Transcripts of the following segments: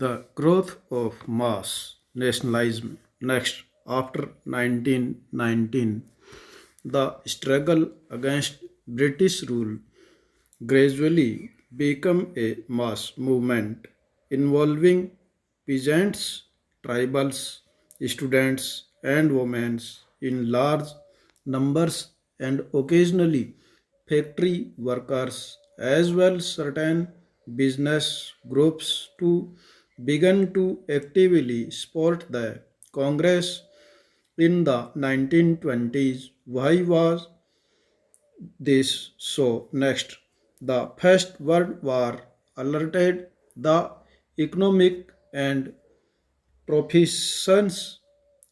The growth of mass nationalism. Next, after 1919, the struggle against British rule gradually became a mass movement involving peasants, tribals, students, and women in large numbers and occasionally factory workers as well certain business groups to began to actively support the Congress in the 1920s. Why was this so? Next, the First World War alerted the economic and professions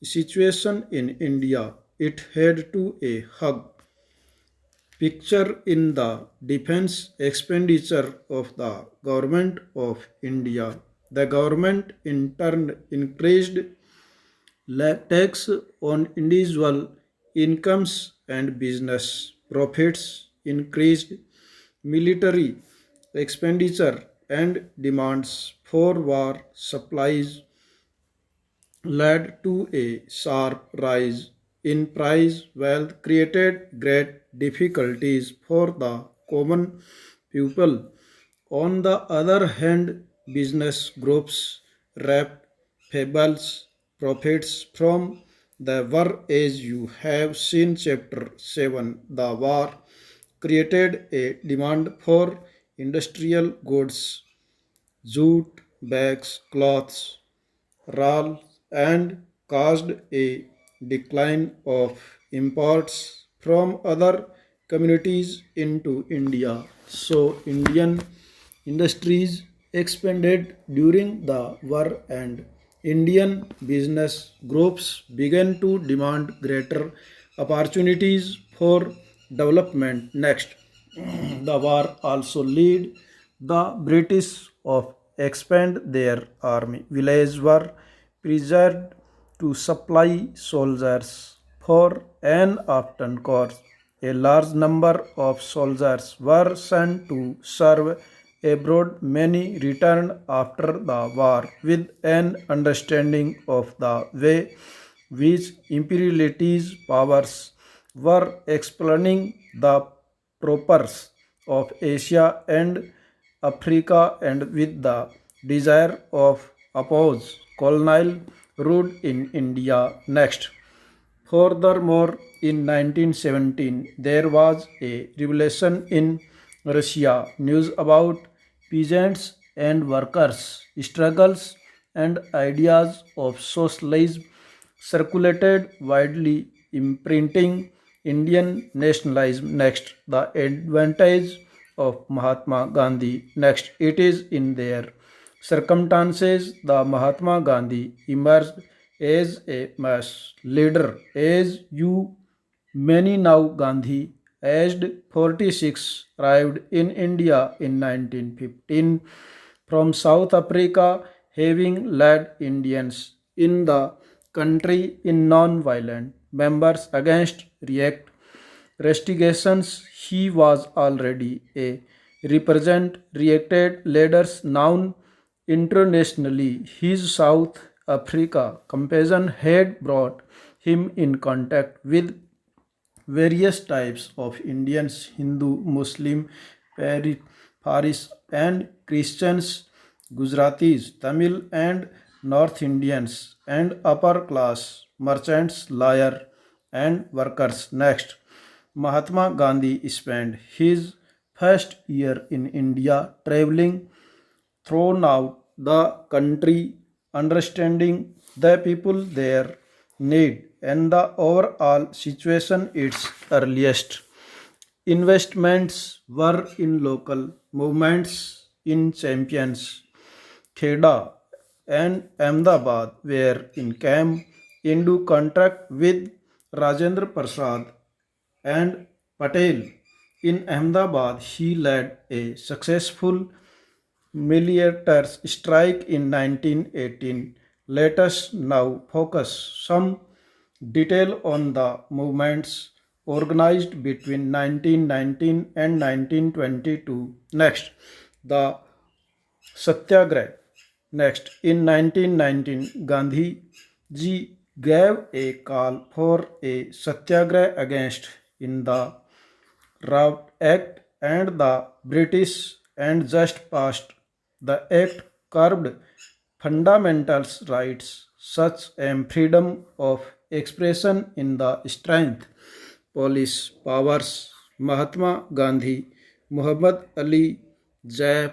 situation in India. It had to a hug picture in the defense expenditure of the government of India. The government in turn increased tax on individual incomes and business profits, increased military expenditure and demands for war supplies led to a sharp rise in price, wealth created great difficulties for the common people. On the other hand, business groups reaped fables profits from the war as you have seen chapter 7. The war created a demand for industrial goods, jute, bags, cloths, RAL and caused a decline of imports from other communities into India. So, Indian industries expanded during the war and Indian business groups began to demand greater opportunities for development. Next, the war also led the British of expand their army. Villages were preserved to supply soldiers for an often course. A large number of soldiers were sent to serve abroad. Many returned after the war with an understanding of the way which imperialist powers were exploiting the propers of Asia and Africa and with the desire of oppose colonial rule in India. Next, furthermore, in 1917, there was a revolution in Russia. News about peasants and workers' struggles and ideas of socialism circulated widely, imprinting Indian nationalism. Next, the advantage of Mahatma Gandhi. Next, it is in their circumstances the Mahatma Gandhi emerged as a mass leader. As you many now Gandhi, aged 46, arrived in India in 1915 from South Africa, having led Indians in the country in non-violent members against react restigations. He was already a represent reacted leaders known internationally. His South Africa campaign had brought him in contact with various types of Indians, Hindu, Muslim, Paris, and Christians, Gujaratis, Tamil, and North Indians, and upper class merchants, lawyer, and workers. Next, Mahatma Gandhi spent his first year in India traveling throughout the country, understanding the people there need and the overall situation its earliest investments were in local movements in champions Kheda and Ahmedabad where in came into contact with Rajendra Prasad and Patel. In Ahmedabad, he led a successful military strike in 1918. Let us now focus some detail on the movements organized between 1919 and 1922. Next, the Satyagraha. Next, in 1919, Gandhi ji gave a call for a satyagraha against in the Raw Act and the British and just passed. The act curbed fundamental rights such as freedom of expression in the strength police powers. Mahatma Gandhi, Muhammad Ali, Jap,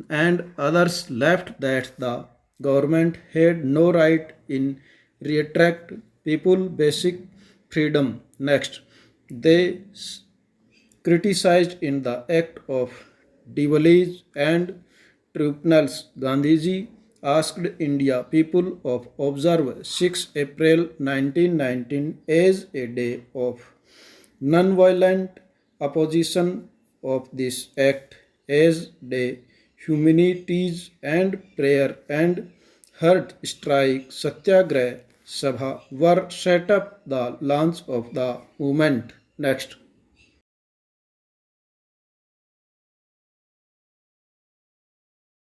and others left that the government had no right in retract people basic freedom. Next, they criticized in the act of devilage and tribunals. Gandhiji asked India people of observe 6 April 1919 as a day of non-violent opposition of this act as day humanities and prayer and heart strike satyagraha sabha were set up the launch of the movement. Next.